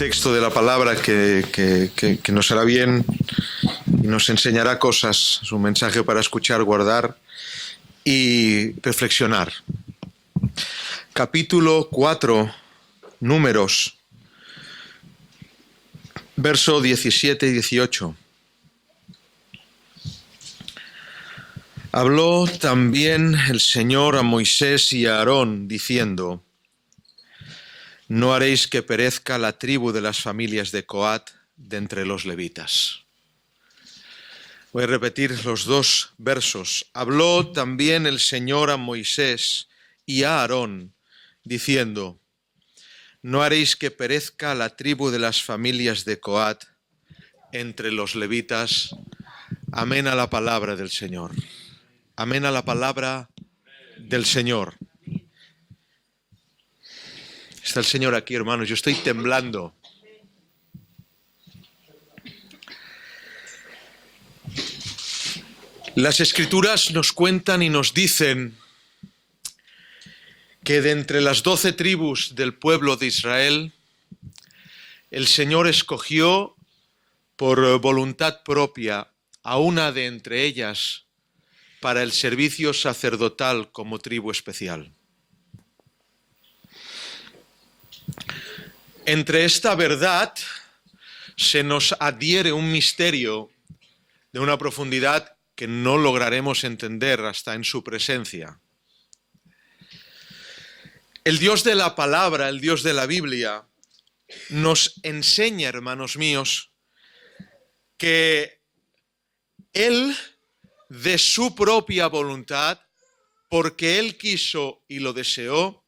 texto de la palabra que nos hará bien y nos enseñará cosas. Es un mensaje para escuchar, guardar y reflexionar. Capítulo 4, Números, verso 17 y 18. Habló también el Señor a Moisés y a Aarón, diciendo: No haréis que perezca la tribu de las familias de Coat de entre los levitas. Voy a repetir los dos versos. Habló también el Señor a Moisés y a Aarón, diciendo: No haréis que perezca la tribu de las familias de Coat entre los levitas. Amén a la palabra del Señor. Amén a la palabra del Señor. Está el Señor aquí, hermanos. Yo estoy temblando. Las Escrituras nos cuentan y nos dicen que de entre las 12 tribus del pueblo de Israel, el Señor escogió por voluntad propia a una de entre ellas para el servicio sacerdotal como tribu especial. Entre esta verdad se nos adhiere un misterio de una profundidad que no lograremos entender hasta en su presencia. El Dios de la palabra, el Dios de la Biblia, nos enseña, hermanos míos, que Él, de su propia voluntad, porque Él quiso y lo deseó,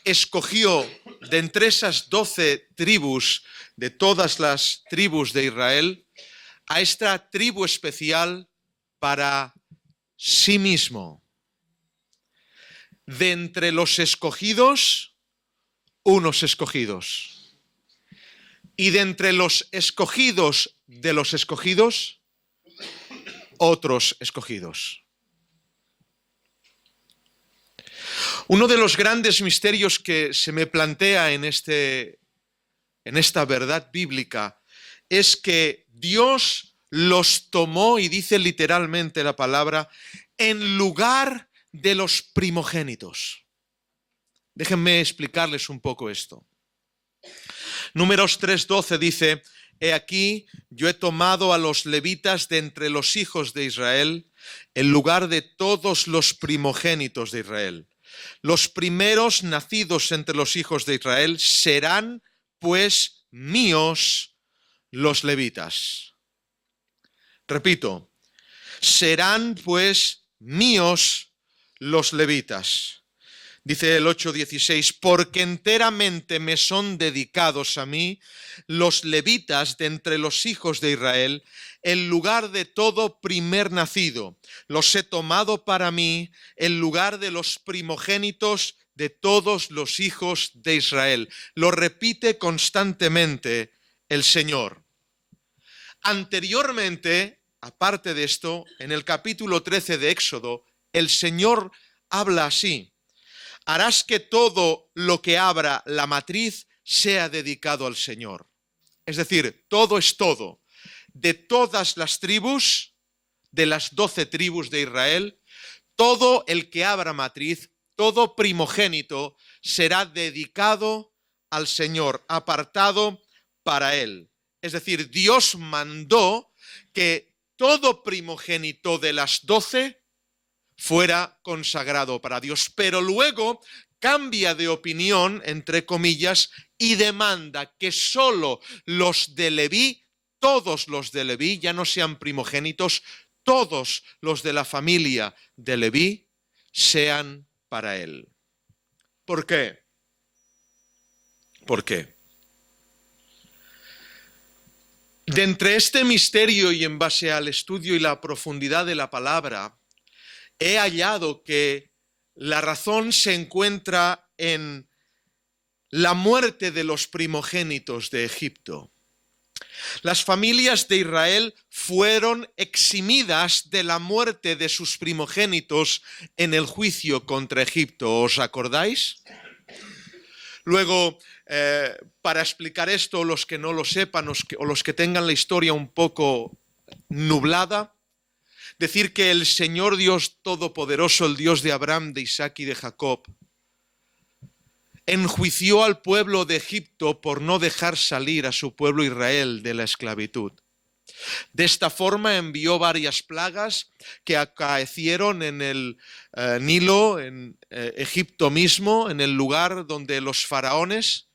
escogió de entre esas 12 tribus, de todas las tribus de Israel, a esta tribu especial para sí mismo. De entre los escogidos, unos escogidos. Y de entre los escogidos de los escogidos, otros escogidos. Uno de los grandes misterios que se me plantea en esta verdad bíblica es que Dios los tomó, y dice literalmente la palabra, en lugar de los primogénitos. Déjenme explicarles un poco esto. Números 3:12 dice: He aquí, yo he tomado a los levitas de entre los hijos de Israel, en lugar de todos los primogénitos de Israel. Los primeros nacidos entre los hijos de Israel serán, pues, míos los levitas. Repito, serán, pues, míos los levitas. Dice el 8:16, porque enteramente me son dedicados a mí los levitas de entre los hijos de Israel, en lugar de todo primer nacido. Los he tomado para mí en lugar de los primogénitos de todos los hijos de Israel. Lo repite constantemente el Señor. Anteriormente, aparte de esto, en el capítulo 13 de Éxodo, el Señor habla así: harás que todo lo que abra la matriz sea dedicado al Señor. Es decir, todo es todo. De todas las tribus, de las 12 tribus de Israel, todo el que abra matriz, todo primogénito, será dedicado al Señor, apartado para Él. Es decir, Dios mandó que todo primogénito de las 12 fuera consagrado para Dios, pero luego cambia de opinión, entre comillas, y demanda que solo los de Leví, todos los de Leví, ya no sean primogénitos, todos los de la familia de Leví sean para él. ¿Por qué? ¿Por qué? De entre este misterio y en base al estudio y la profundidad de la palabra, he hallado que la razón se encuentra en la muerte de los primogénitos de Egipto. Las familias de Israel fueron eximidas de la muerte de sus primogénitos en el juicio contra Egipto. ¿Os acordáis? Luego, para explicar esto, los que no lo sepan o los que tengan la historia un poco nublada, decir que el Señor Dios Todopoderoso, el Dios de Abraham, de Isaac y de Jacob, enjuició al pueblo de Egipto por no dejar salir a su pueblo Israel de la esclavitud. De esta forma envió varias plagas que acaecieron en el Nilo, en Egipto mismo, en el lugar donde los faraones.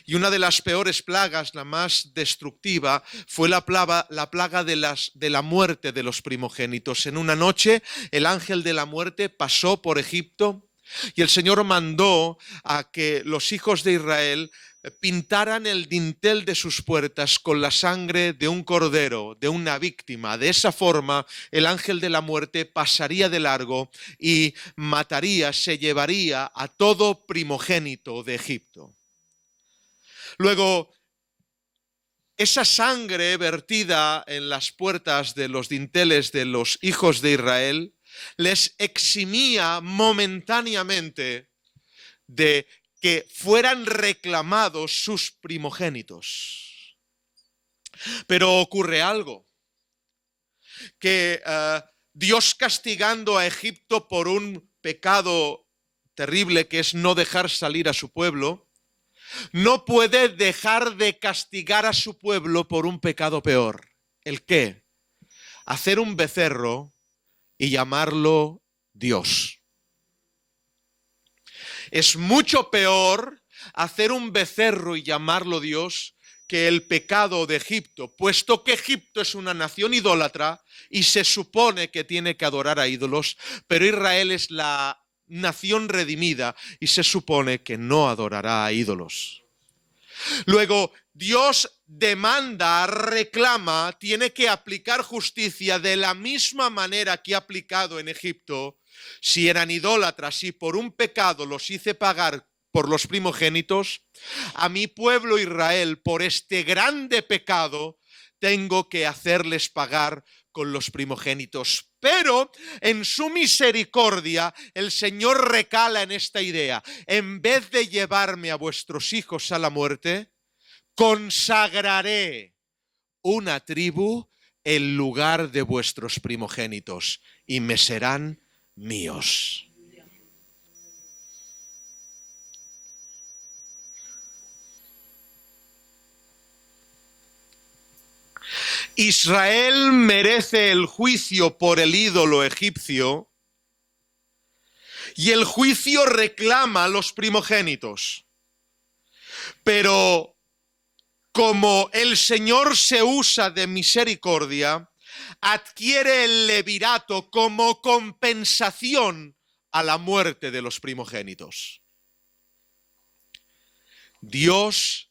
Y una de las peores plagas, la más destructiva, fue la plaga de la muerte de los primogénitos. En una noche el ángel de la muerte pasó por Egipto y el Señor mandó a que los hijos de Israel pintaran el dintel de sus puertas con la sangre de un cordero, de una víctima. De esa forma, el ángel de la muerte pasaría de largo y mataría, se llevaría a todo primogénito de Egipto. Luego, esa sangre vertida en las puertas de los dinteles de los hijos de Israel les eximía momentáneamente de que fueran reclamados sus primogénitos. Pero ocurre algo, que Dios, castigando a Egipto por un pecado terrible que es no dejar salir a su pueblo, no puede dejar de castigar a su pueblo por un pecado peor. ¿El qué? Hacer un becerro y llamarlo Dios. Es mucho peor hacer un becerro y llamarlo Dios que el pecado de Egipto, puesto que Egipto es una nación idólatra y se supone que tiene que adorar a ídolos, pero Israel es la nación redimida y se supone que no adorará a ídolos. Luego, Dios demanda, reclama, tiene que aplicar justicia de la misma manera que ha aplicado en Egipto. Si eran idólatras y por un pecado los hice pagar por los primogénitos, a mi pueblo Israel por este grande pecado tengo que hacerles pagar con los primogénitos. Pero en su misericordia el Señor recala en esta idea. En vez de llevarme a vuestros hijos a la muerte, consagraré una tribu en lugar de vuestros primogénitos y me serán míos. Israel merece el juicio por el ídolo egipcio y el juicio reclama los primogénitos. Pero como el Señor se usa de misericordia, adquiere el levirato como compensación a la muerte de los primogénitos. Dios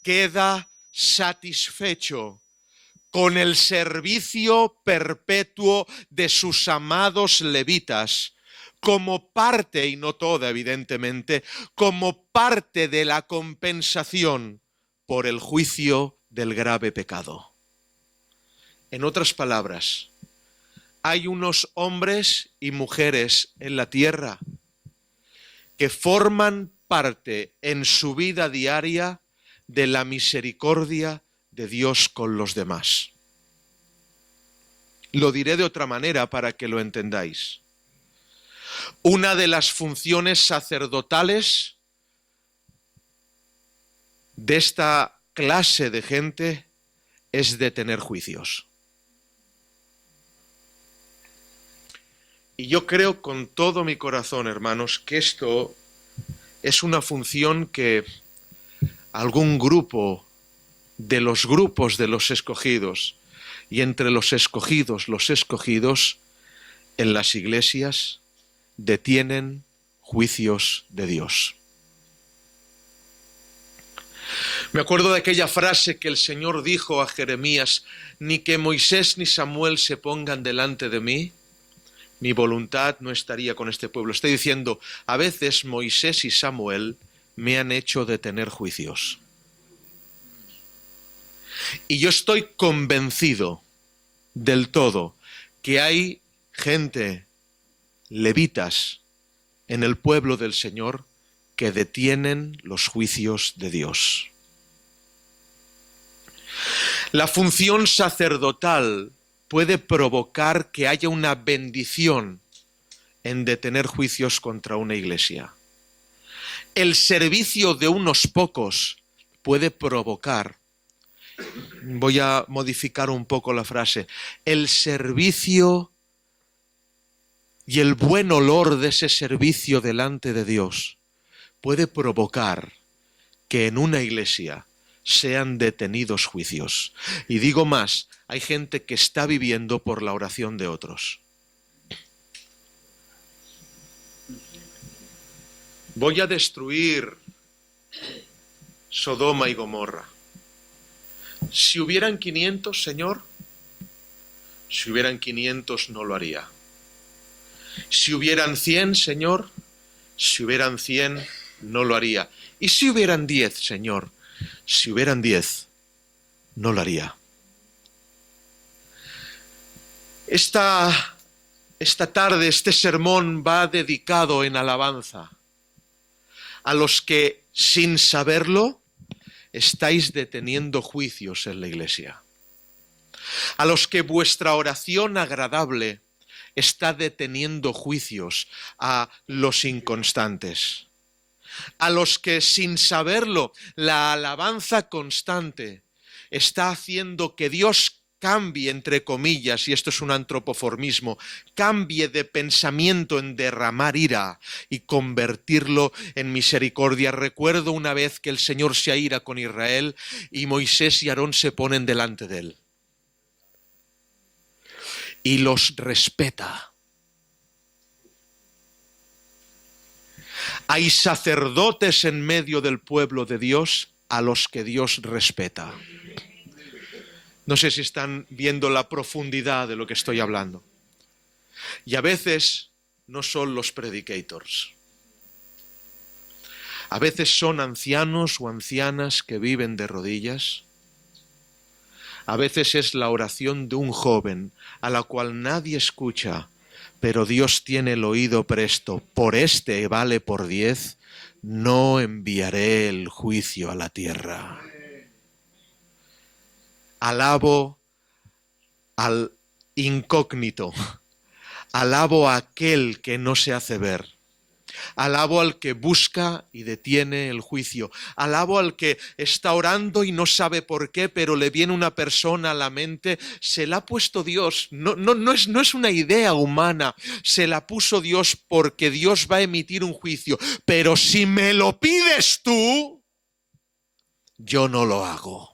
queda satisfecho con el servicio perpetuo de sus amados levitas, como parte, y no toda evidentemente, como parte de la compensación por el juicio del grave pecado. En otras palabras, hay unos hombres y mujeres en la tierra que forman parte en su vida diaria de la misericordia de Dios con los demás. Lo diré de otra manera para que lo entendáis. Una de las funciones sacerdotales de esta clase de gente es detener juicios. Y yo creo con todo mi corazón, hermanos, que esto es una función que algún grupo de los grupos de los escogidos, y entre los escogidos en las iglesias detienen juicios de Dios. Me acuerdo de aquella frase que el Señor dijo a Jeremías: ni que Moisés ni Samuel se pongan delante de mí, mi voluntad no estaría con este pueblo. Estoy diciendo, a veces Moisés y Samuel me han hecho detener juicios. Y yo estoy convencido del todo que hay gente, levitas, en el pueblo del Señor que detienen los juicios de Dios. La función sacerdotal puede provocar que haya una bendición en detener juicios contra una iglesia. El servicio de unos pocos puede provocar, voy a modificar un poco la frase, el servicio y el buen olor de ese servicio delante de Dios puede provocar que en una iglesia sean detenidos juicios. Y digo más, hay gente que está viviendo por la oración de otros. Voy a destruir Sodoma y Gomorra. Si hubieran 500, Señor, si hubieran 500 no lo haría. Si hubieran 100, Señor, si hubieran 100 no lo haría. Y si hubieran 10, Señor, si hubieran 10 no lo haría. Esta tarde este sermón va dedicado en alabanza a los que, sin saberlo, estáis deteniendo juicios en la iglesia. A los que vuestra oración agradable está deteniendo juicios a los inconstantes. A los que, sin saberlo, la alabanza constante está haciendo que Dios cambie, entre comillas, y esto es un antropoformismo, cambie de pensamiento en derramar ira y convertirlo en misericordia. Recuerdo una vez que el Señor se aira con Israel y Moisés y Aarón se ponen delante de él. Y los respeta. Hay sacerdotes en medio del pueblo de Dios a los que Dios respeta. No sé si están viendo la profundidad de lo que estoy hablando. Y a veces no son los predicators. A veces son ancianos o ancianas que viven de rodillas. A veces es la oración de un joven a la cual nadie escucha, pero Dios tiene el oído presto. Por este vale por 10, no enviaré el juicio a la tierra. Alabo al incógnito, alabo a aquel que no se hace ver, alabo al que busca y detiene el juicio, alabo al que está orando y no sabe por qué, pero le viene una persona a la mente, se la ha puesto Dios, no es una idea humana, se la puso Dios porque Dios va a emitir un juicio, pero si me lo pides tú, yo no lo hago.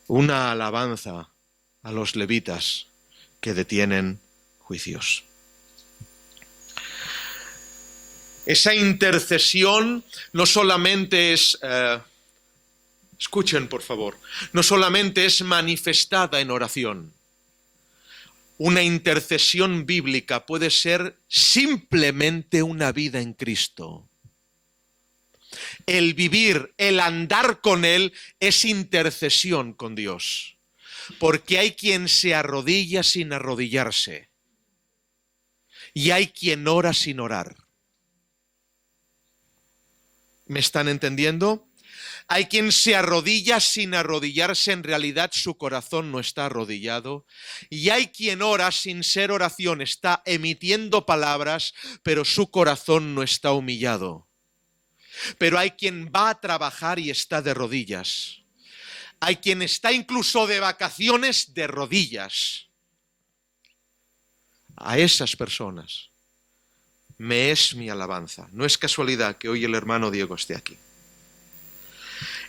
Una alabanza a los levitas que detienen juicios. Esa intercesión no solamente es, escuchen por favor, no solamente es manifestada en oración. Una intercesión bíblica puede ser simplemente una vida en Cristo. El vivir, el andar con Él es intercesión con Dios. Porque hay quien se arrodilla sin arrodillarse. Y hay quien ora sin orar. ¿Me están entendiendo? Hay quien se arrodilla sin arrodillarse, en realidad su corazón no está arrodillado. Y hay quien ora sin ser oración, está emitiendo palabras, pero su corazón no está humillado. Pero hay quien va a trabajar y está de rodillas. Hay quien está incluso de vacaciones de rodillas. A esas personas me es mi alabanza. No es casualidad que hoy el hermano Diego esté aquí.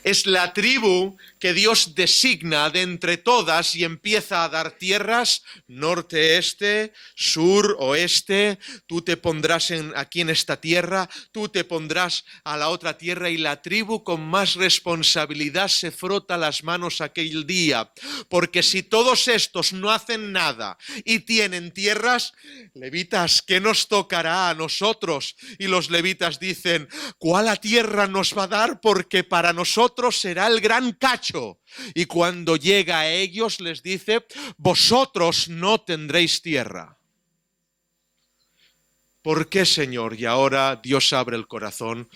Es la tribu que Dios designa de entre todas y empieza a dar tierras, norte, este, sur, oeste. Tú te pondrás aquí en esta tierra, tú te pondrás a la otra tierra, y la tribu con más responsabilidad se frota las manos aquel día. Porque si todos estos no hacen nada y tienen tierras, levitas, ¿qué nos tocará a nosotros? Y los levitas dicen, ¿cuál tierra nos va a dar? Porque para nosotros será el gran cacho. Y cuando llega a ellos les dice, vosotros no tendréis tierra. ¿Por qué, Señor? Y ahora Dios abre el corazón.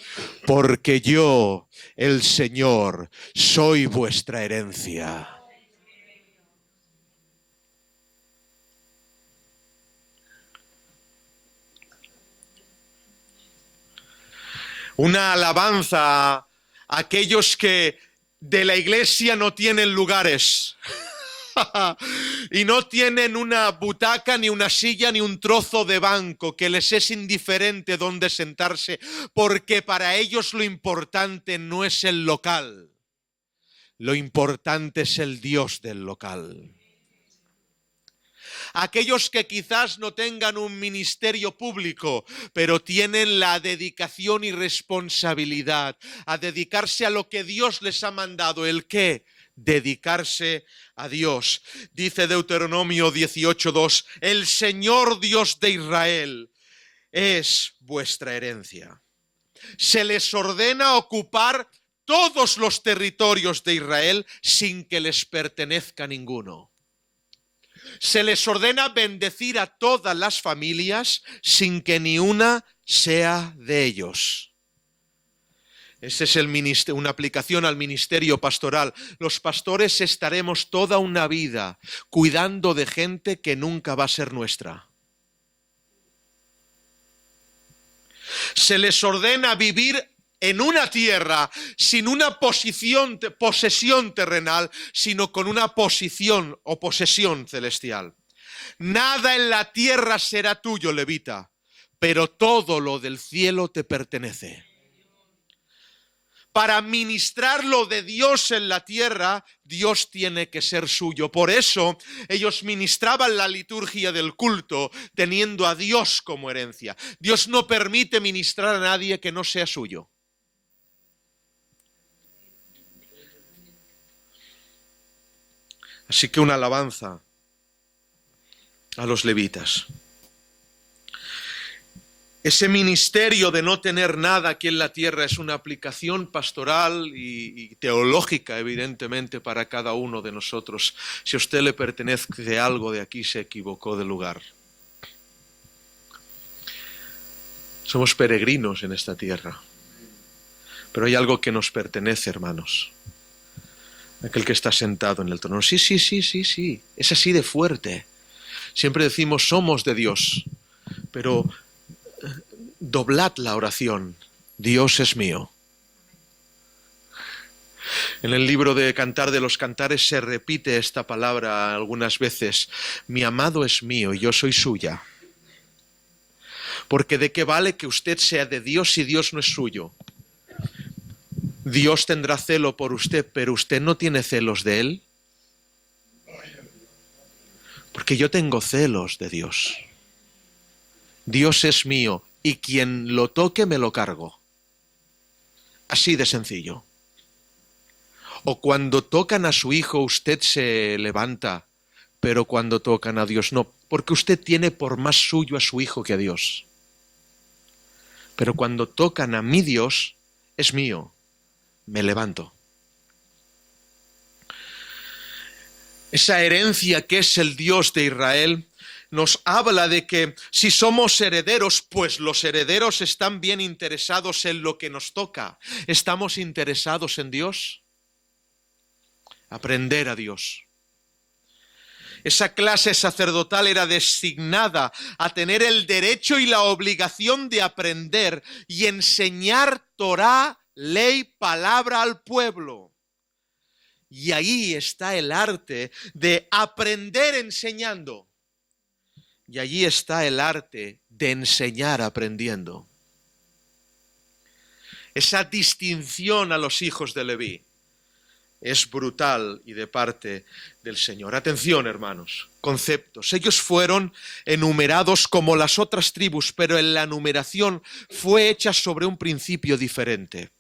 Porque yo, el Señor, soy vuestra herencia. Una alabanza a aquellos que de la iglesia no tienen lugares. Y no tienen una butaca, ni una silla, ni un trozo de banco, que les es indiferente dónde sentarse, porque para ellos lo importante no es el local, lo importante es el Dios del local. Aquellos que quizás no tengan un ministerio público, pero tienen la dedicación y responsabilidad a dedicarse a lo que Dios les ha mandado. ¿El qué? Dedicarse a Dios. Dice Deuteronomio 18:2, el Señor Dios de Israel es vuestra herencia. Se les ordena ocupar todos los territorios de Israel sin que les pertenezca ninguno. Se les ordena bendecir a todas las familias sin que ni una sea de ellos. Ese es una aplicación al ministerio pastoral. Los pastores estaremos toda una vida cuidando de gente que nunca va a ser nuestra. Se les ordena vivir en una tierra sin una posesión terrenal, sino con una posición o posesión celestial. Nada en la tierra será tuyo, levita, pero todo lo del cielo te pertenece. Para ministrar lo de Dios en la tierra, Dios tiene que ser suyo. Por eso ellos ministraban la liturgia del culto teniendo a Dios como herencia. Dios no permite ministrar a nadie que no sea suyo. Así que una alabanza a los levitas. Ese ministerio de no tener nada aquí en la tierra es una aplicación pastoral y teológica, evidentemente, para cada uno de nosotros. Si a usted le pertenece algo de aquí, se equivocó de lugar. Somos peregrinos en esta tierra, pero hay algo que nos pertenece, hermanos. Aquel que está sentado en el trono. Sí, es así de fuerte. Siempre decimos somos de Dios, pero doblad la oración. Dios es mío. En el libro de Cantar de los Cantares se repite esta palabra algunas veces. Mi amado es mío y yo soy suya. Porque ¿de qué vale que usted sea de Dios si Dios no es suyo? Dios tendrá celo por usted, pero usted no tiene celos de Él. Porque yo tengo celos de Dios. Dios es mío y quien lo toque me lo cargo. Así de sencillo. O cuando tocan a su hijo usted se levanta, pero cuando tocan a Dios no, porque usted tiene por más suyo a su hijo que a Dios. Pero cuando tocan a mi Dios, es mío. Me levanto. Esa herencia que es el Dios de Israel nos habla de que si somos herederos, pues los herederos están bien interesados en lo que nos toca. ¿Estamos interesados en Dios? Aprender a Dios. Esa clase sacerdotal era designada a tener el derecho y la obligación de aprender y enseñar Torá, ley, palabra al pueblo. Y ahí está el arte de aprender enseñando. Y allí está el arte de enseñar aprendiendo. Esa distinción a los hijos de Leví es brutal y de parte del Señor. Atención, hermanos, conceptos. Ellos fueron enumerados como las otras tribus, pero en la numeración fue hecha sobre un principio diferente.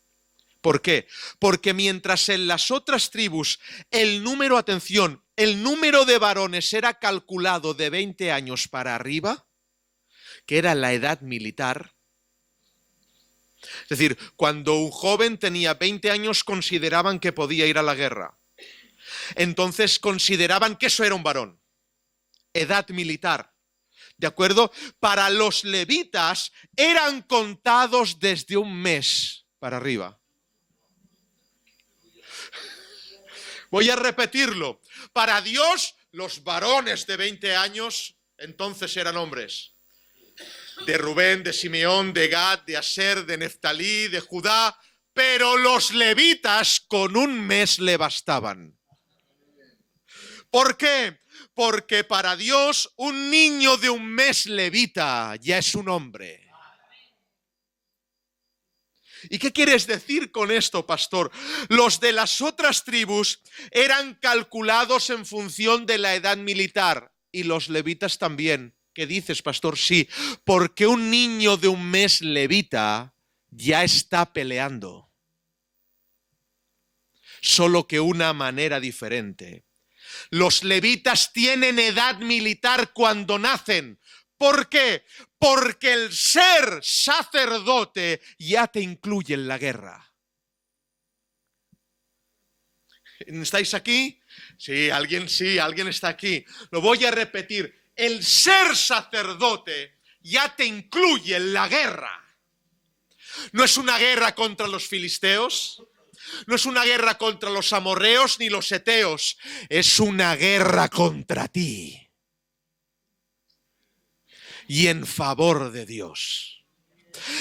¿Por qué? Porque mientras en las otras tribus el número, atención, el número de varones era calculado de 20 años para arriba, que era la edad militar. Es decir, cuando un joven tenía 20 años consideraban que podía ir a la guerra. Entonces consideraban que eso era un varón. Edad militar. ¿de acuerdo? Para los levitas eran contados desde un mes para arriba. Voy a repetirlo. Para Dios, los varones de 20 años entonces eran hombres. De Rubén, de Simeón, de Gad, de Aser, de Neftalí, de Judá. Pero los levitas con un mes le bastaban. ¿Por qué? Porque para Dios un niño de un mes levita ya es un hombre. ¿Y qué quieres decir con esto, pastor? Los de las otras tribus eran calculados en función de la edad militar y los levitas también. ¿Qué dices, pastor? Sí, porque un niño de un mes levita ya está peleando. Solo que una manera diferente. Los levitas tienen edad militar cuando nacen. ¿Por qué? Porque el ser sacerdote ya te incluye en la guerra. ¿Estáis aquí? Sí, alguien está aquí. Lo voy a repetir. El ser sacerdote ya te incluye en la guerra. No es una guerra contra los filisteos. No es una guerra contra los amorreos ni los heteos. Es una guerra contra ti. Y en favor de Dios.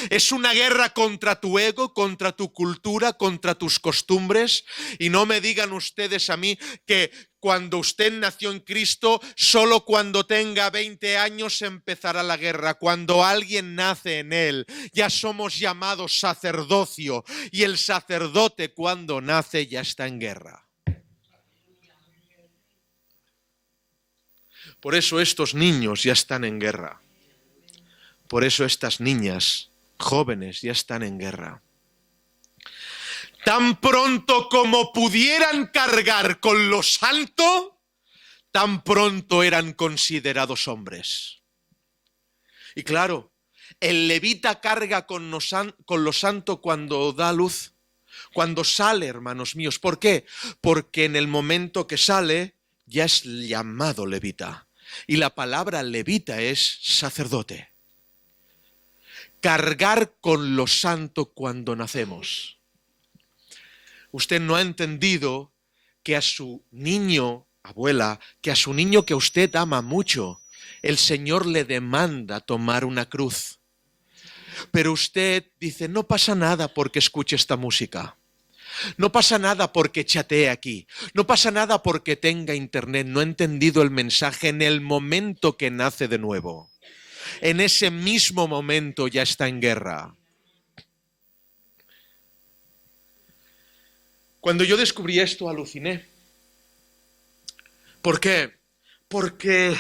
Es una guerra contra tu ego, contra tu cultura, contra tus costumbres. Y no me digan ustedes a mí que cuando usted nació en Cristo, solo cuando tenga 20 años empezará la guerra. Cuando alguien nace en Él, ya somos llamados sacerdocio. Y el sacerdote cuando nace ya está en guerra. Por eso estos niños ya están en guerra. Por eso estas niñas jóvenes ya están en guerra. Tan pronto como pudieran cargar con lo santo, tan pronto eran considerados hombres. Y claro, el levita carga con lo santo cuando da luz, cuando sale, hermanos míos. ¿Por qué? Porque en el momento que sale ya es llamado levita. Y la palabra levita es sacerdote. Cargar con lo santo cuando nacemos. Usted no ha entendido que a su niño, abuela, que a su niño que usted ama mucho, el Señor le demanda tomar una cruz. Pero usted dice, no pasa nada porque escuche esta música. No pasa nada porque chatee aquí. No pasa nada porque tenga internet. No ha entendido el mensaje en el momento que nace de nuevo. En ese mismo momento ya está en guerra. Cuando yo descubrí esto, aluciné. ¿Por qué? Porque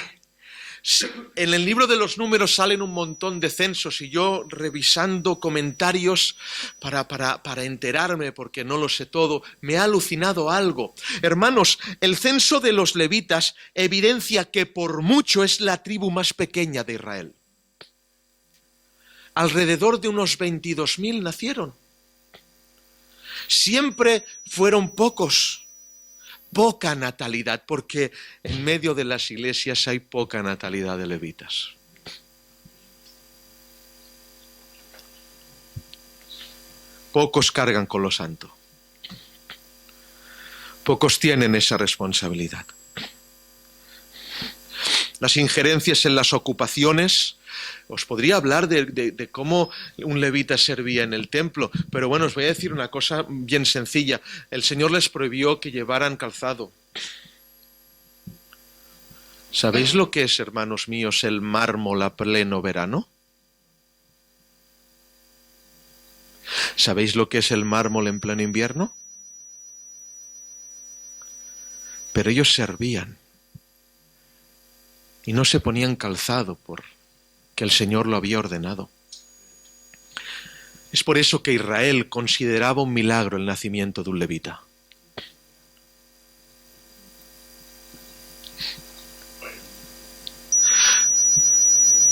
en el libro de los números salen un montón de censos y yo revisando comentarios para enterarme, porque no lo sé todo, me ha alucinado algo. Hermanos, el censo de los levitas evidencia que por mucho es la tribu más pequeña de Israel. Alrededor de unos 22.000 nacieron. Siempre fueron pocos, poca natalidad, porque en medio de las iglesias hay poca natalidad de levitas. Pocos cargan con lo santo. Pocos tienen esa responsabilidad. Las injerencias en las ocupaciones. Os podría hablar de cómo un levita servía en el templo, pero bueno, os voy a decir una cosa bien sencilla. El Señor les prohibió que llevaran calzado. ¿Sabéis lo que es, hermanos míos, el mármol a pleno verano? ¿Sabéis lo que es el mármol en pleno invierno? Pero ellos servían y no se ponían calzado porque el Señor lo había ordenado. Es por eso que Israel consideraba un milagro el nacimiento de un levita.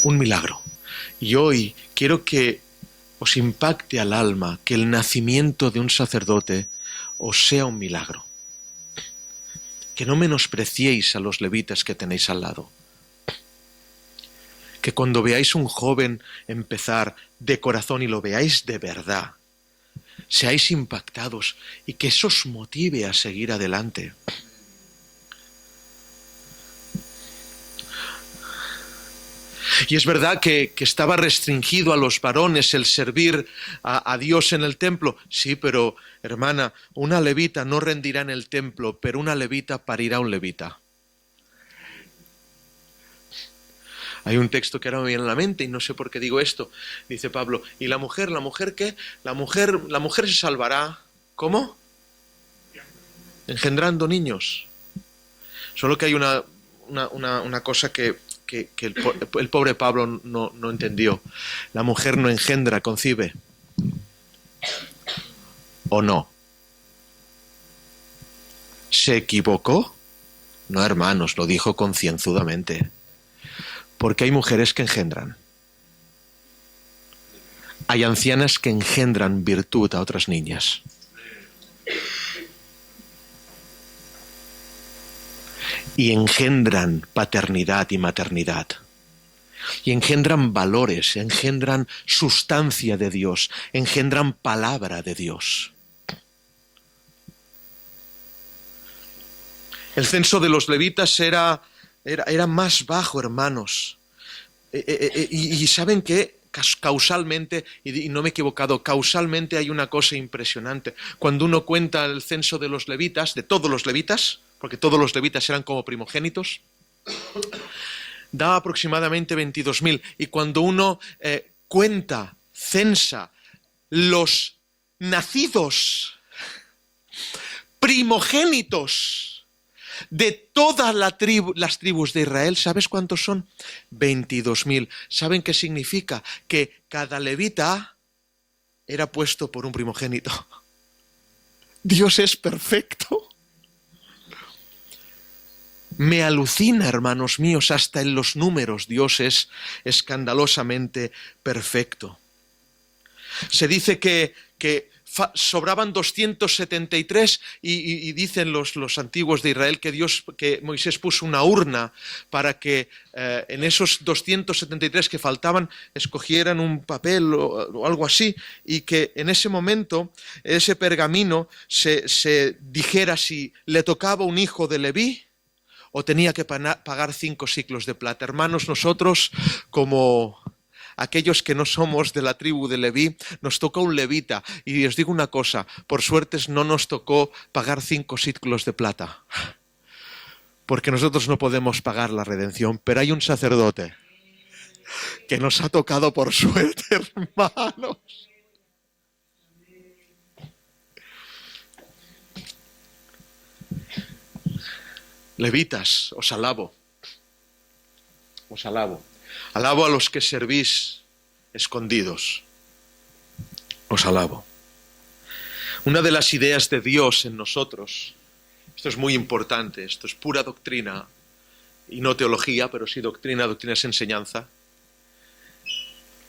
Un milagro. Y hoy quiero que os impacte al alma que el nacimiento de un sacerdote os sea un milagro. Que no menospreciéis a los levitas que tenéis al lado. que cuando veáis un joven empezar de corazón y lo veáis de verdad, seáis impactados y que eso os motive a seguir adelante. Y es verdad que estaba restringido a los varones el servir a Dios en el templo. Sí, pero hermana, una levita no rendirá en el templo, pero una levita parirá un levita. Hay un texto que ahora me viene a la mente y no sé por qué digo esto. Dice Pablo, ¿y la mujer qué? La mujer se salvará. ¿Cómo? Engendrando niños. Solo que hay una cosa que el pobre Pablo no entendió. La mujer no engendra, concibe. ¿O no? ¿Se equivocó? No, hermanos, lo dijo concienzudamente. Porque hay mujeres que engendran. Hay ancianas que engendran virtud a otras niñas. Y engendran paternidad y maternidad. Y engendran valores, engendran sustancia de Dios, engendran palabra de Dios. El censo de los levitas era más bajo, hermanos. Y ¿saben qué? Causalmente, y no me he equivocado, causalmente hay una cosa impresionante. Cuando uno cuenta el censo de los levitas, de todos los levitas, porque todos los levitas eran como primogénitos, da aproximadamente 22.000. Y cuando uno censa los nacidos primogénitos de todas las tribus de Israel, ¿sabes cuántos son? 22.000. ¿Saben qué significa? Que cada levita era puesto por un primogénito. Dios es perfecto. Me alucina, hermanos míos, hasta en los números Dios es escandalosamente perfecto. Se dice que sobraban 273 y dicen los antiguos de Israel que Moisés puso una urna para que en esos 273 que faltaban escogieran un papel o algo así, y que en ese momento ese pergamino se dijera si le tocaba un hijo de Leví o tenía que pagar 5 siclos de plata. Hermanos, nosotros como aquellos que no somos de la tribu de Leví, nos toca un levita. Y os digo una cosa, por suerte no nos tocó pagar 5 siclos de plata, porque nosotros no podemos pagar la redención, pero hay un sacerdote que nos ha tocado por suerte, hermanos. Levitas, os alabo. Os alabo. Alabo a los que servís escondidos. Os alabo. Una de las ideas de Dios en nosotros, esto es muy importante, esto es pura doctrina y no teología, pero sí doctrina es enseñanza.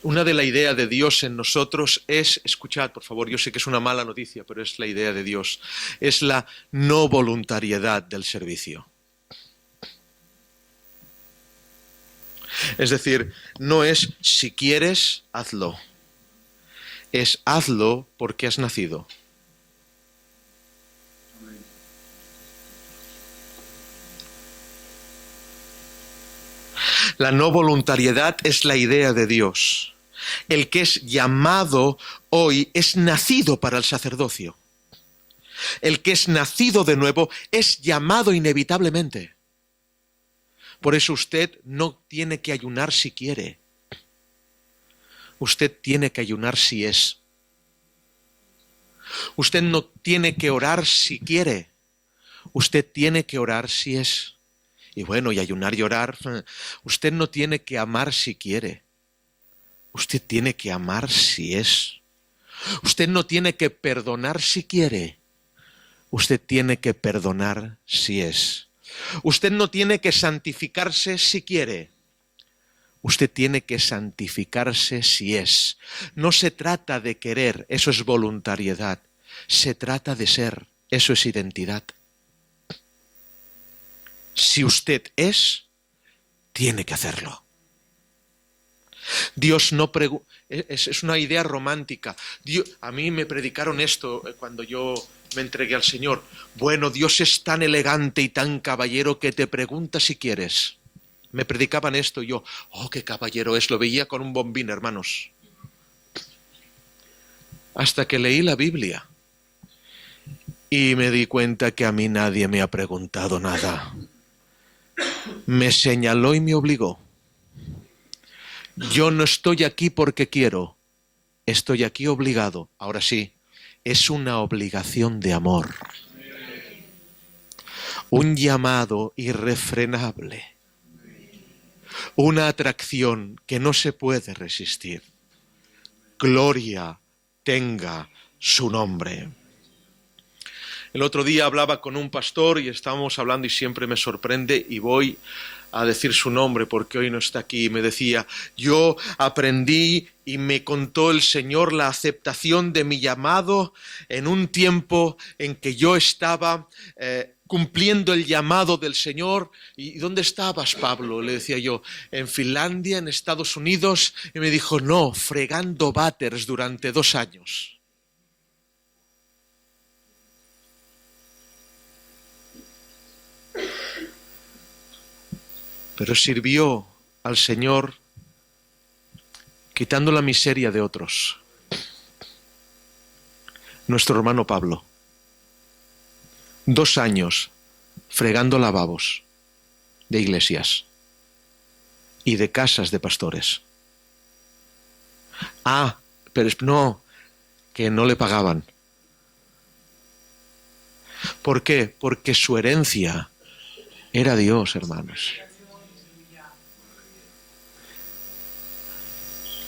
Una de la idea de Dios en nosotros es, escuchad por favor, yo sé que es una mala noticia, pero es la idea de Dios, es la no voluntariedad del servicio. Es decir, no es si quieres, hazlo. Es hazlo porque has nacido. La no voluntariedad es la idea de Dios. El que es llamado hoy es nacido para el sacerdocio. El que es nacido de nuevo es llamado inevitablemente. Por eso usted no tiene que ayunar si quiere. Usted tiene que ayunar si es. Usted no tiene que orar si quiere. Usted tiene que orar si es. Y bueno, y ayunar y orar. Usted no tiene que amar si quiere. Usted tiene que amar si es. Usted no tiene que perdonar si quiere. Usted tiene que perdonar si es. Usted no tiene que santificarse si quiere. Usted tiene que santificarse si es. No se trata de querer, eso es voluntariedad. Se trata de ser, eso es identidad. Si usted es, tiene que hacerlo. Dios no pregunta, es una idea romántica. A mí me predicaron esto cuando yo me entregué al Señor. Bueno, Dios es tan elegante y tan caballero que te pregunta si quieres. Me predicaban esto y yo, oh, qué caballero es, lo veía con un bombín, hermanos. Hasta que leí la Biblia y me di cuenta que a mí nadie me ha preguntado nada. Me señaló y me obligó. Yo no estoy aquí porque quiero, estoy aquí obligado. Ahora sí, es una obligación de amor. Un llamado irrefrenable. Una atracción que no se puede resistir. Gloria tenga su nombre. El otro día hablaba con un pastor y estábamos hablando y siempre me sorprende y voy a decir su nombre porque hoy no está aquí. Me decía, yo aprendí y me contó el Señor la aceptación de mi llamado en un tiempo en que yo estaba cumpliendo el llamado del Señor. ¿Y dónde estabas, Pablo? Le decía yo, en Finlandia, en Estados Unidos. Y me dijo, no, fregando váteres durante 2 años. Pero sirvió al Señor quitando la miseria de otros. Nuestro hermano Pablo, 2 años fregando lavabos de iglesias y de casas de pastores. Ah, pero no, que no le pagaban. ¿Por qué? Porque su herencia era Dios, hermanos.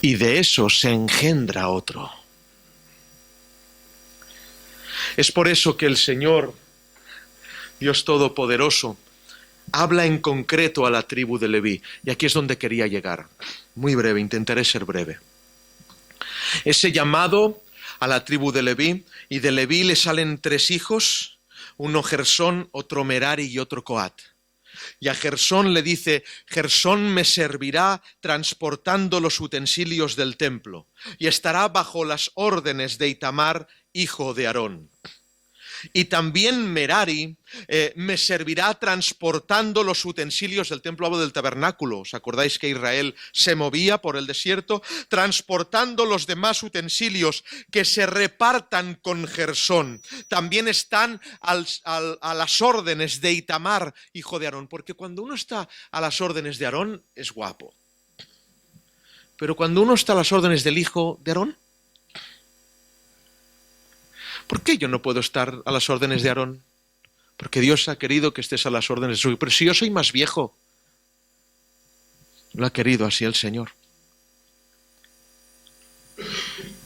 Y de eso se engendra otro. Es por eso que el Señor, Dios Todopoderoso, habla en concreto a la tribu de Leví. Y aquí es donde quería llegar. Muy breve, intentaré ser breve. Ese llamado a la tribu de Leví, y de Leví le salen 3 hijos, uno Gersón, otro Merari y otro Coat. Y a Gersón le dice, Gersón me servirá transportando los utensilios del templo y estará bajo las órdenes de Itamar, hijo de Aarón. Y también Merari me servirá transportando los utensilios del templo, hablo del tabernáculo. ¿Os acordáis que Israel se movía por el desierto? Transportando los demás utensilios que se repartan con Gersón. También están a las órdenes de Itamar, hijo de Aarón. Porque cuando uno está a las órdenes de Aarón, es guapo. Pero cuando uno está a las órdenes del hijo de Aarón, ¿por qué yo no puedo estar a las órdenes de Aarón? Porque Dios ha querido que estés a las órdenes de su hijo. Pero si yo soy más viejo, lo ha querido así el Señor.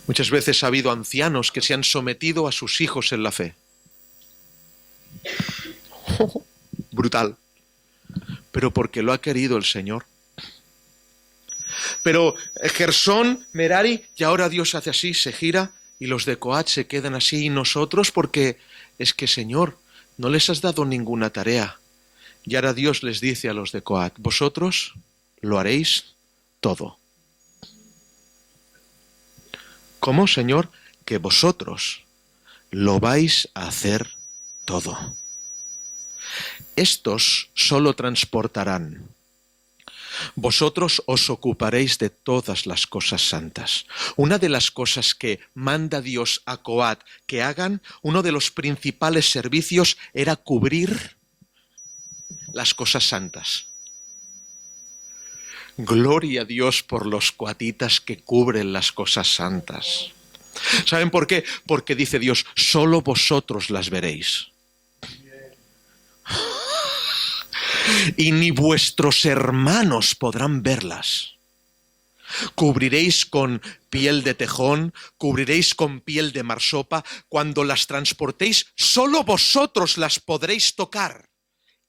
Muchas veces ha habido ancianos que se han sometido a sus hijos en la fe. Brutal. Pero porque lo ha querido el Señor. Pero Gersón, Merari, y ahora Dios hace así, se gira. Y los de Coat se quedan así, y nosotros, porque es que, Señor, no les has dado ninguna tarea. Y ahora Dios les dice a los de Coat, vosotros lo haréis todo. ¿Cómo, Señor? Que vosotros lo vais a hacer todo. Estos solo transportarán. Vosotros os ocuparéis de todas las cosas santas. Una de las cosas que manda Dios a Coat que hagan, uno de los principales servicios era cubrir las cosas santas. Gloria a Dios por los coatitas que cubren las cosas santas. ¿Saben por qué? Porque dice Dios, solo vosotros las veréis. Y ni vuestros hermanos podrán verlas. Cubriréis con piel de tejón, cubriréis con piel de marsopa. Cuando las transportéis, solo vosotros las podréis tocar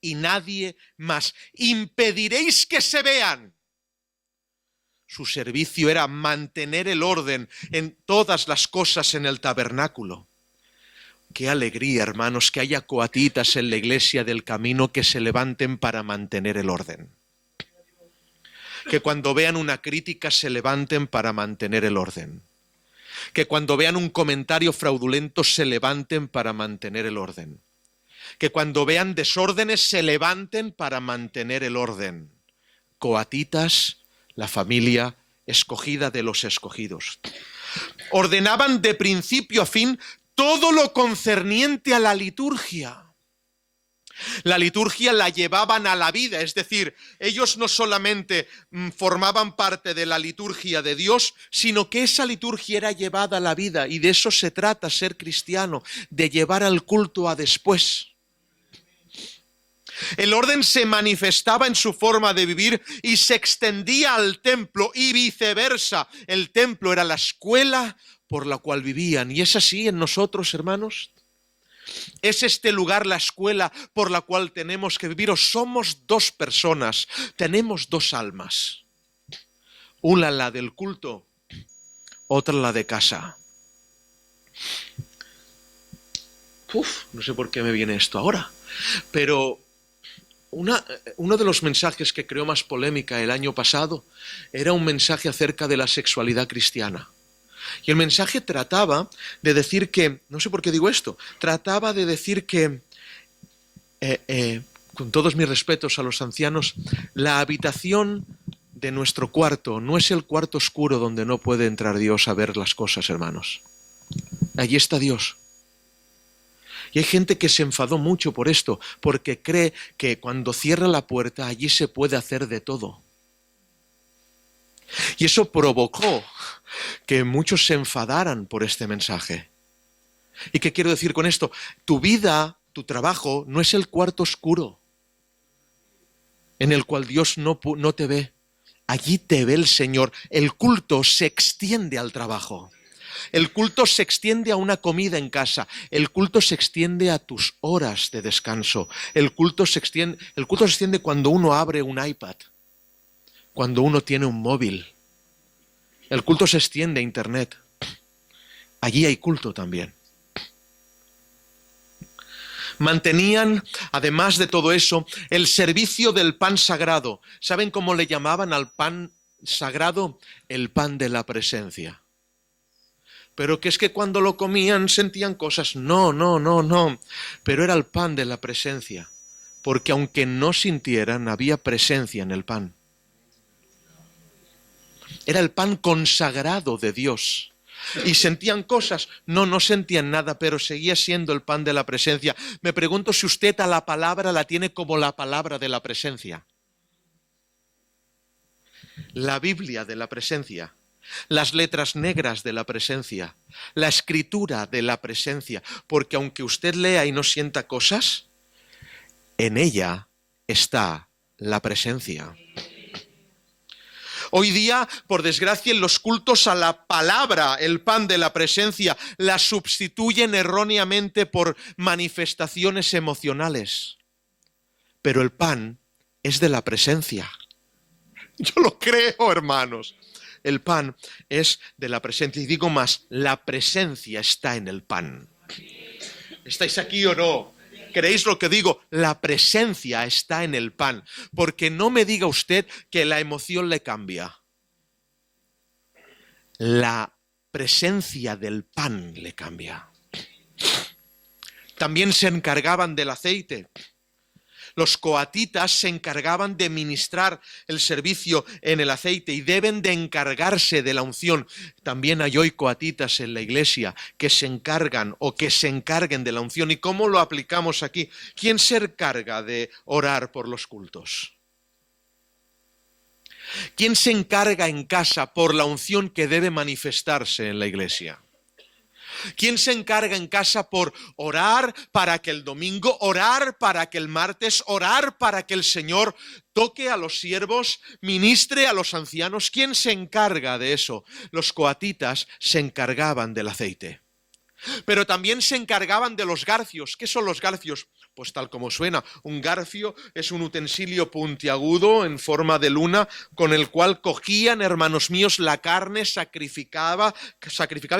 y nadie más. Impediréis que se vean. Su servicio era mantener el orden en todas las cosas en el tabernáculo. Qué alegría, hermanos, que haya coatitas en la iglesia del camino que se levanten para mantener el orden. que cuando vean una crítica se levanten para mantener el orden, que cuando vean un comentario fraudulento se levanten para mantener el orden, que cuando vean desórdenes se levanten para mantener el orden. Coatitas, la familia escogida de los escogidos. Ordenaban de principio a fin todo lo concerniente a la liturgia. La liturgia la llevaban a la vida, es decir, ellos no solamente formaban parte de la liturgia de Dios, sino que esa liturgia era llevada a la vida, y de eso se trata ser cristiano, de llevar al culto a después. El orden se manifestaba en su forma de vivir y se extendía al templo y viceversa. El templo era la escuela por la cual vivían. Y es así en nosotros, hermanos. ¿Es este lugar la escuela por la cual tenemos que vivir? ¿O somos dos personas? Tenemos dos almas. Una la del culto, otra la de casa. No sé por qué me viene esto ahora, pero uno de los mensajes que creó más polémica el año pasado era un mensaje acerca de la sexualidad cristiana. Y el mensaje trataba de decir que, no sé por qué digo esto, trataba de decir que, con todos mis respetos a los ancianos, la habitación de nuestro cuarto no es el cuarto oscuro donde no puede entrar Dios a ver las cosas, hermanos. Allí está Dios. Y hay gente que se enfadó mucho por esto, porque cree que cuando cierra la puerta allí se puede hacer de todo. Y eso provocó que muchos se enfadaran por este mensaje. ¿Y qué quiero decir con esto? Tu vida, tu trabajo, no es el cuarto oscuro en el cual Dios no te ve. Allí te ve el Señor. El culto se extiende al trabajo. El culto se extiende a una comida en casa. El culto se extiende a tus horas de descanso. El culto se extiende cuando uno abre un iPad, cuando uno tiene un móvil. El culto se extiende a Internet. Allí hay culto también. Mantenían, además de todo eso, el servicio del pan sagrado. ¿Saben cómo le llamaban al pan sagrado? El pan de la presencia. Pero que es que cuando lo comían sentían cosas. No. Pero era el pan de la presencia. Porque aunque no sintieran, había presencia en el pan. Era el pan consagrado de Dios. ¿Y sentían cosas? No sentían nada, pero seguía siendo el pan de la presencia. Me pregunto si usted a la palabra la tiene como la palabra de la presencia. La Biblia de la presencia. Las letras negras de la presencia. La escritura de la presencia. Porque aunque usted lea y no sienta cosas, en ella está la presencia. Hoy día, por desgracia, en los cultos a la palabra, el pan de la presencia, la sustituyen erróneamente por manifestaciones emocionales. Pero el pan es de la presencia. Yo lo creo, hermanos. El pan es de la presencia. Y digo más, la presencia está en el pan. ¿Estáis aquí o no? ¿Creéis lo que digo? La presencia está en el pan. Porque no me diga usted que la emoción le cambia. La presencia del pan le cambia. También se encargaban del aceite. Los coatitas se encargaban de ministrar el servicio en el aceite y deben de encargarse de la unción. También hay hoy coatitas en la iglesia que se encargan o que se encarguen de la unción. ¿Y cómo lo aplicamos aquí? ¿Quién se encarga de orar por los cultos? ¿Quién se encarga en casa por la unción que debe manifestarse en la iglesia? ¿Quién se encarga en casa por orar para que el domingo, orar para que el martes, orar para que el Señor toque a los siervos, ministre a los ancianos? ¿Quién se encarga de eso? Los coatitas se encargaban del aceite. Pero también se encargaban de los garfios. ¿Qué son los garfios? Pues tal como suena, un garfio es un utensilio puntiagudo en forma de luna con el cual cogían, hermanos míos, la carne, sacrificaba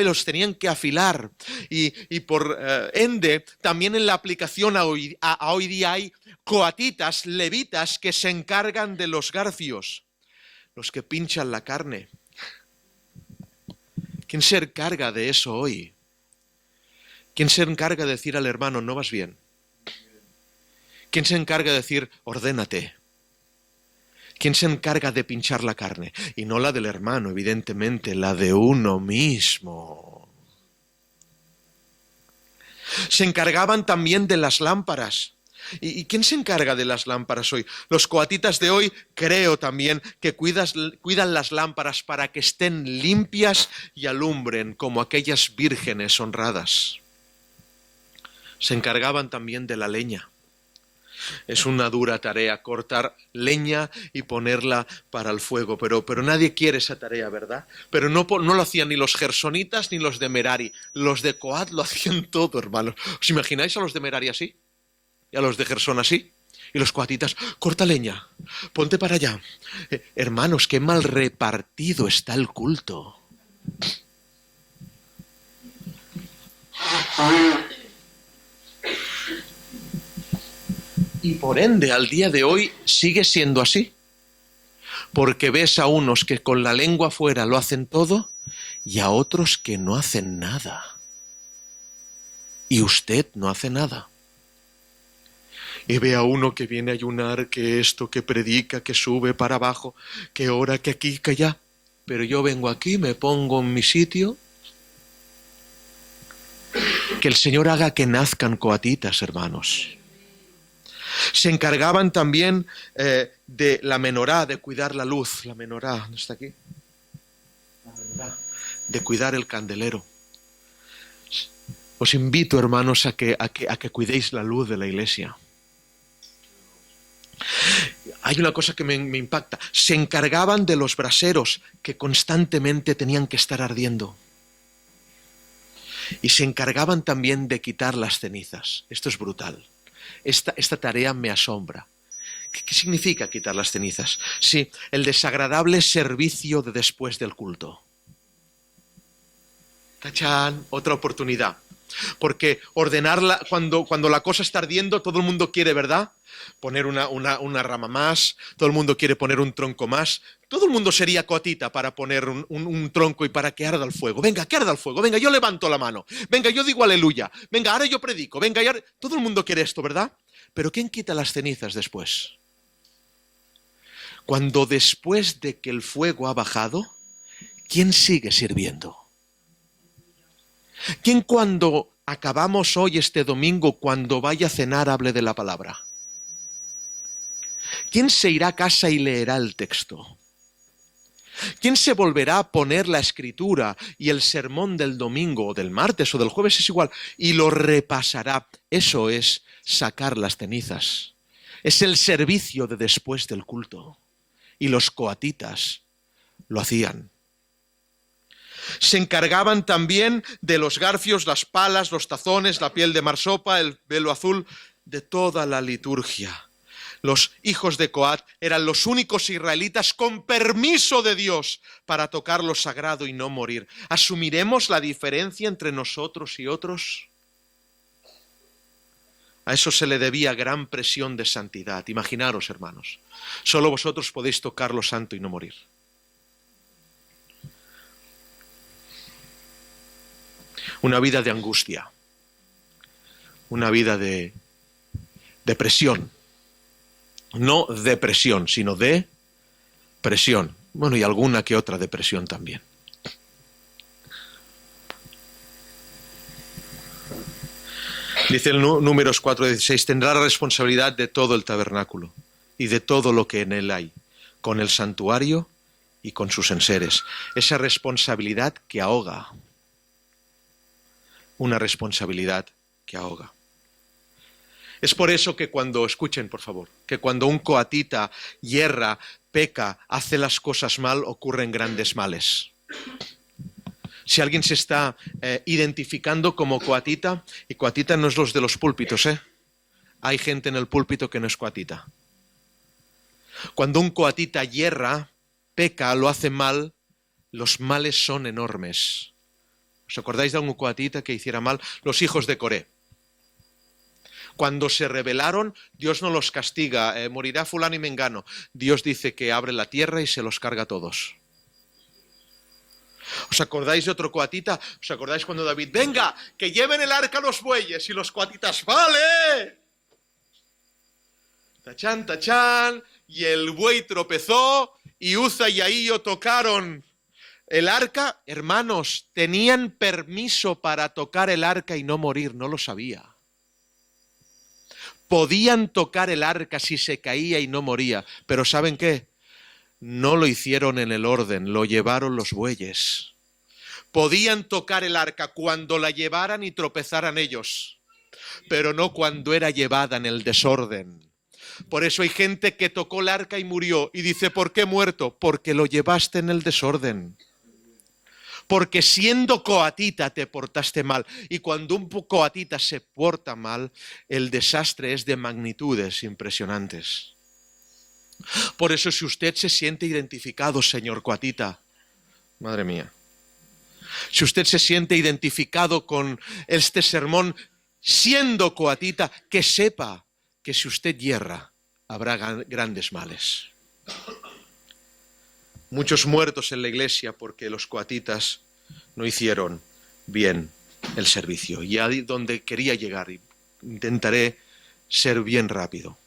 y los tenían que afilar. Y por ende, también en la aplicación a hoy día hay coatitas, levitas, que se encargan de los garfios. los que pinchan la carne. ¿Quién se encarga de eso hoy? ¿Quién se encarga de decir al hermano, no vas bien? ¿Quién se encarga de decir, ordénate? ¿Quién se encarga de pinchar la carne? Y no la del hermano, evidentemente, la de uno mismo. Se encargaban también de las lámparas. ¿Y quién se encarga de las lámparas hoy? Los coatitas de hoy creo también que cuidan las lámparas para que estén limpias y alumbren como aquellas vírgenes honradas. Se encargaban también de la leña. Es una dura tarea cortar leña y ponerla para el fuego, pero nadie quiere esa tarea, ¿verdad? Pero no lo hacían ni los gersonitas ni los de Merari. Los de Coat lo hacían todo, hermanos. ¿Os imagináis a los de Merari así? ¿Y a los de Gersón así? Y los coatitas, corta leña, ponte para allá. Hermanos, qué mal repartido está el culto. Y por ende, al día de hoy sigue siendo así. Porque ves a unos que con la lengua fuera lo hacen todo y a otros que no hacen nada. Y usted no hace nada. Y ve a uno que viene a ayunar, que esto, que predica, que sube para abajo, que ora, que aquí, que allá. Pero yo vengo aquí, me pongo en mi sitio. Que el Señor haga que nazcan coatitas, hermanos. Se encargaban también de la menorá, de cuidar la luz. La menorá, ¿dónde está aquí? La menorá, de cuidar el candelero. Os invito, hermanos, a que cuidéis la luz de la iglesia. Hay una cosa que me impacta. Se encargaban de los braseros que constantemente tenían que estar ardiendo. Y se encargaban también de quitar las cenizas. Esto es brutal. Esta tarea me asombra. ¿Qué significa quitar las cenizas? Sí, el desagradable servicio de después del culto. ¡Tachán! Otra oportunidad. Porque ordenarla, cuando la cosa está ardiendo, todo el mundo quiere, ¿verdad? Poner una rama más, todo el mundo quiere poner un tronco más. Todo el mundo sería coatita para poner un tronco y para que arda el fuego. Venga, que arda el fuego. Venga, yo levanto la mano. Venga, yo digo aleluya. Venga, ahora yo predico. Venga, todo el mundo quiere esto, ¿verdad? Pero ¿quién quita las cenizas después? Cuando después de que el fuego ha bajado, ¿quién sigue sirviendo? ¿Quién cuando acabamos hoy este domingo, cuando vaya a cenar, hable de la palabra? ¿Quién se irá a casa y leerá el texto? ¿Quién se volverá a poner la escritura y el sermón del domingo o del martes o del jueves es igual y lo repasará? Eso es sacar las cenizas. Es el servicio de después del culto. Y los coatitas lo hacían. Se encargaban también de los garfios, las palas, los tazones, la piel de marsopa, el velo azul, de toda la liturgia. Los hijos de Coat eran los únicos israelitas con permiso de Dios para tocar lo sagrado y no morir. ¿Asumiremos la diferencia entre nosotros y otros? A eso se le debía gran presión de santidad. Imaginaros, hermanos, solo vosotros podéis tocar lo santo y no morir. Una vida de angustia, una vida de presión. No depresión, sino de presión. Bueno, y alguna que otra depresión también. Dice el Números 4:16, tendrá la responsabilidad de todo el tabernáculo y de todo lo que en él hay, con el santuario y con sus enseres. Esa responsabilidad que ahoga. Una responsabilidad que ahoga. Es por eso que cuando, escuchen por favor, que cuando un coatita yerra, peca, hace las cosas mal, ocurren grandes males. Si alguien se está identificando como coatita, y coatita no es los de los púlpitos, hay gente en el púlpito que no es coatita. Cuando un coatita yerra, peca, lo hace mal, los males son enormes. ¿Os acordáis de algún coatita que hiciera mal? Los hijos de Coré. Cuando se rebelaron, Dios no los castiga, morirá fulano y mengano. Dios dice que abre la tierra y se los carga a todos. ¿Os acordáis de otro coatita? ¿Os acordáis cuando David, venga, que lleven el arca a los bueyes? Y los coatitas, ¡vale! Tachán, tachán, y el buey tropezó, y Uza y Ahío tocaron el arca. Hermanos, tenían permiso para tocar el arca y no morir, no lo sabía. Podían tocar el arca si se caía y no moría, pero ¿saben qué? No lo hicieron en el orden, lo llevaron los bueyes. Podían tocar el arca cuando la llevaran y tropezaran ellos, pero no cuando era llevada en el desorden. Por eso hay gente que tocó el arca y murió, y dice, ¿por qué muerto? Porque lo llevaste en el desorden. Porque siendo coatita te portaste mal. Y cuando un coatita se porta mal, el desastre es de magnitudes impresionantes. Por eso, si usted se siente identificado, señor coatita, madre mía, si usted se siente identificado con este sermón siendo coatita, que sepa que si usted yerra, habrá grandes males. Muchos muertos en la iglesia porque los coatitas no hicieron bien el servicio. Y ahí donde quería llegar, intentaré ser bien rápido.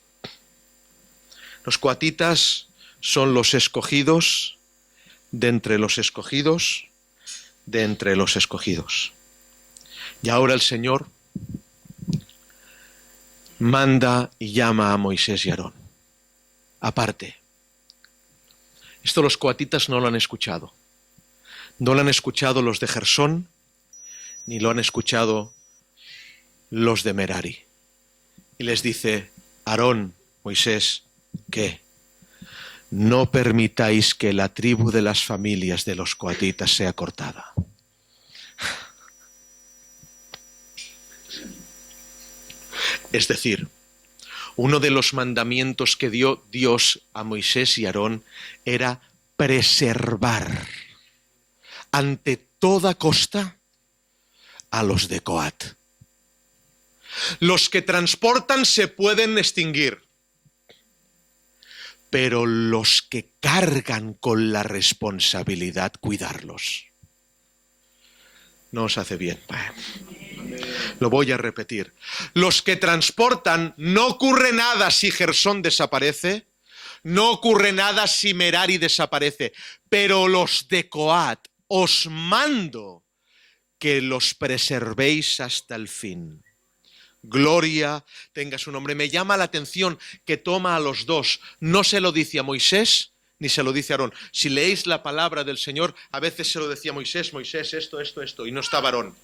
Los coatitas son los escogidos de entre los escogidos de entre los escogidos. Y ahora el Señor manda y llama a Moisés y Aarón. Aparte. Esto los coatitas no lo han escuchado. No lo han escuchado los de Gersón, ni lo han escuchado los de Merari. Y les dice, Aarón, Moisés, ¿qué? No permitáis que la tribu de las familias de los coatitas sea cortada. Es decir, uno de los mandamientos que dio Dios a Moisés y Aarón era preservar ante toda costa a los de Coat. Los que transportan se pueden extinguir, pero los que cargan con la responsabilidad, cuidarlos. No os hace bien. Lo voy a repetir. Los que transportan, no ocurre nada si Gersón desaparece, no ocurre nada si Merari desaparece, pero los de Coat, os mando que los preservéis hasta el fin. Gloria tenga su nombre. Me llama la atención que toma a los dos. No se lo dice a Moisés ni se lo dice a Aarón. Si leéis la palabra del Señor, a veces se lo decía a Moisés, Moisés, esto, y no estaba Aarón.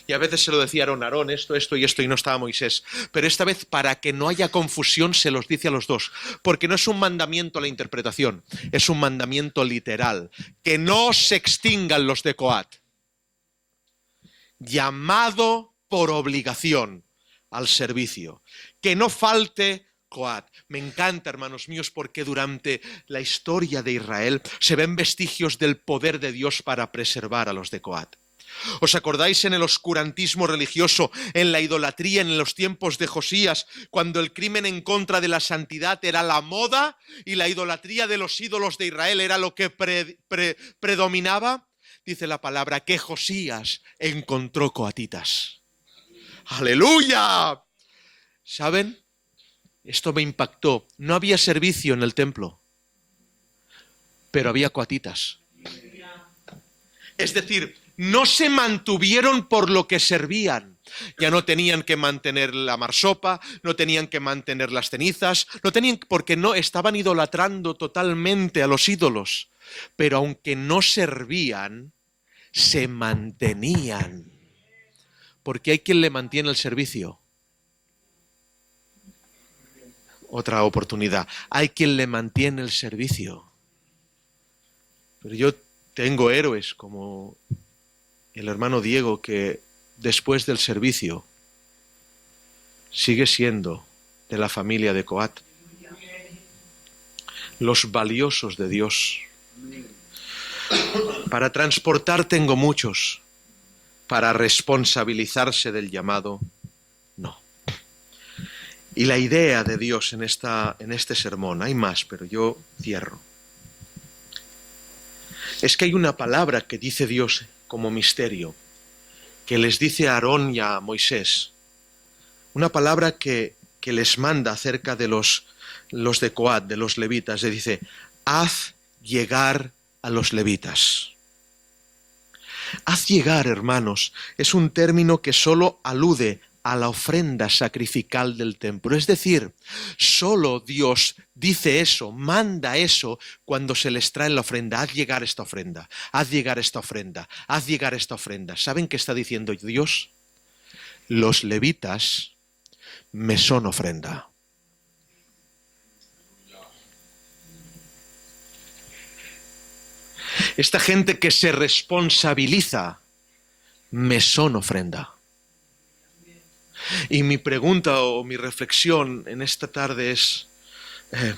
Y a veces se lo decía a Aarón, esto, y no estaba Moisés. Pero esta vez, para que no haya confusión, se los dice a los dos. Porque no es un mandamiento a la interpretación, es un mandamiento literal. Que no se extingan los de Coat. Llamado por obligación al servicio. Que no falte Coat. Me encanta, hermanos míos, porque durante la historia de Israel se ven vestigios del poder de Dios para preservar a los de Coat. ¿Os acordáis en el oscurantismo religioso, en la idolatría, en los tiempos de Josías, cuando el crimen en contra de la santidad era la moda y la idolatría de los ídolos de Israel era lo que predominaba? Dice la palabra que Josías encontró coatitas. ¡Aleluya! ¿Saben? Esto me impactó. No había servicio en el templo, pero había coatitas. Es decir, no se mantuvieron por lo que servían. Ya no tenían que mantener la marsopa, no tenían que mantener las cenizas, no tenían, porque no estaban idolatrando totalmente a los ídolos. Pero aunque no servían, se mantenían. Porque hay quien le mantiene el servicio. Otra oportunidad. Hay quien le mantiene el servicio. Pero yo tengo héroes como el hermano Diego, que después del servicio sigue siendo de la familia de Coat. Los valiosos de Dios. Para transportar tengo muchos. Para responsabilizarse del llamado, no. Y la idea de Dios en este sermón, hay más, pero yo cierro, es que hay una palabra que dice Dios como misterio, que les dice a Aarón y a Moisés, una palabra que les manda acerca de los de Coat, de los levitas, le dice, haz llegar a los levitas. Haz llegar, hermanos, es un término que solo alude a la ofrenda sacrificial del templo. Es decir, solo Dios dice eso, manda eso cuando se les trae la ofrenda. Haz llegar esta ofrenda, haz llegar esta ofrenda, haz llegar esta ofrenda. ¿Saben qué está diciendo Dios? Los levitas me son ofrenda. Esta gente que se responsabiliza me son ofrenda. Y mi pregunta o mi reflexión en esta tarde es, el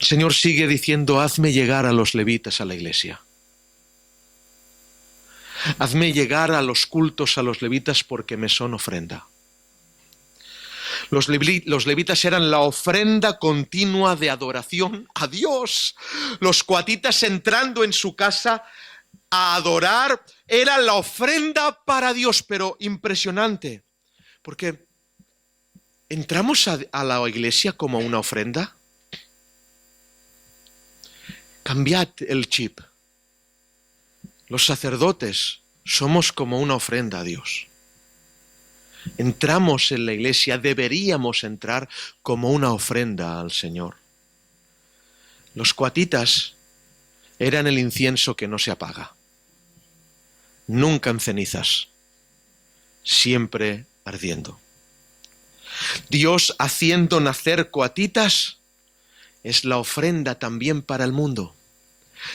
Señor sigue diciendo, hazme llegar a los levitas a la iglesia. Hazme llegar a los cultos a los levitas porque me son ofrenda. Los levitas eran la ofrenda continua de adoración a Dios. Los coatitas entrando en su casa a adorar era la ofrenda para Dios, pero impresionante, porque ¿entramos a la iglesia como una ofrenda? Cambiad el chip. Los sacerdotes somos como una ofrenda a Dios. Entramos en la iglesia, deberíamos entrar como una ofrenda al Señor. Los coatitas eran el incienso que no se apaga. Nunca en cenizas, siempre ardiendo. Dios haciendo nacer coatitas es la ofrenda también para el mundo.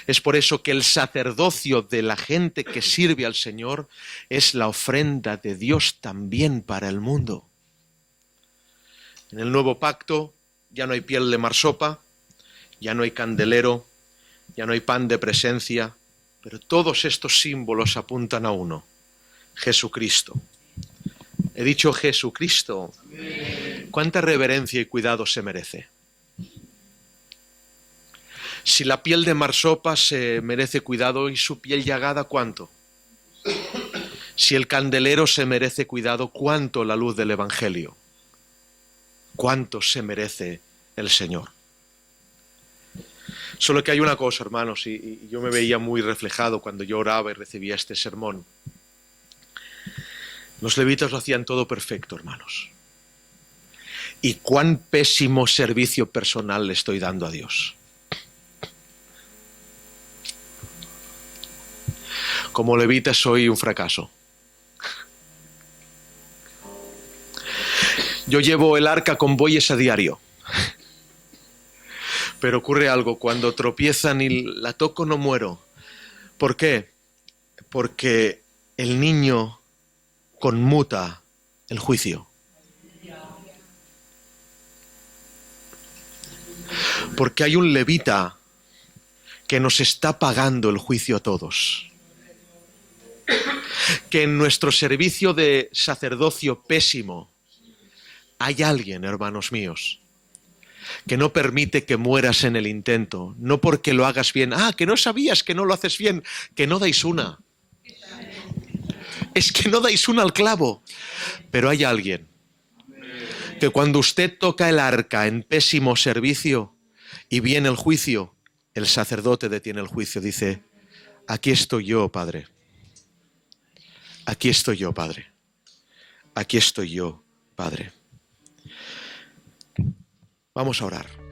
Es por eso que el sacerdocio de la gente que sirve al Señor es la ofrenda de Dios también para el mundo. En el nuevo pacto ya no hay piel de marsopa, ya no hay candelero, ya no hay pan de presencia, pero todos estos símbolos apuntan a uno, Jesucristo. He dicho Jesucristo. ¿Cuánta reverencia y cuidado se merece? Si la piel de marsopa se merece cuidado, ¿y su piel llagada cuánto? Si el candelero se merece cuidado, ¿cuánto la luz del Evangelio? ¿Cuánto se merece el Señor? Solo que hay una cosa, hermanos, y yo me veía muy reflejado cuando yo oraba y recibía este sermón. Los levitas lo hacían todo perfecto, hermanos. ¿Y cuán pésimo servicio personal le estoy dando a Dios? Como levita soy un fracaso. Yo llevo el arca con bueyes a diario. Pero ocurre algo, cuando tropiezan y la toco no muero. ¿Por qué? Porque el niño conmuta el juicio. Porque hay un levita que nos está pagando el juicio a todos. Que en nuestro servicio de sacerdocio pésimo hay alguien, hermanos míos, que no permite que mueras en el intento, no porque lo hagas bien. Ah, que no sabías que no lo haces bien, que no dais una. Es que no dais una al clavo. Pero hay alguien que cuando usted toca el arca en pésimo servicio y viene el juicio, el sacerdote detiene el juicio, dice, aquí estoy yo, Padre. Aquí estoy yo, Padre. Aquí estoy yo, Padre. Vamos a orar.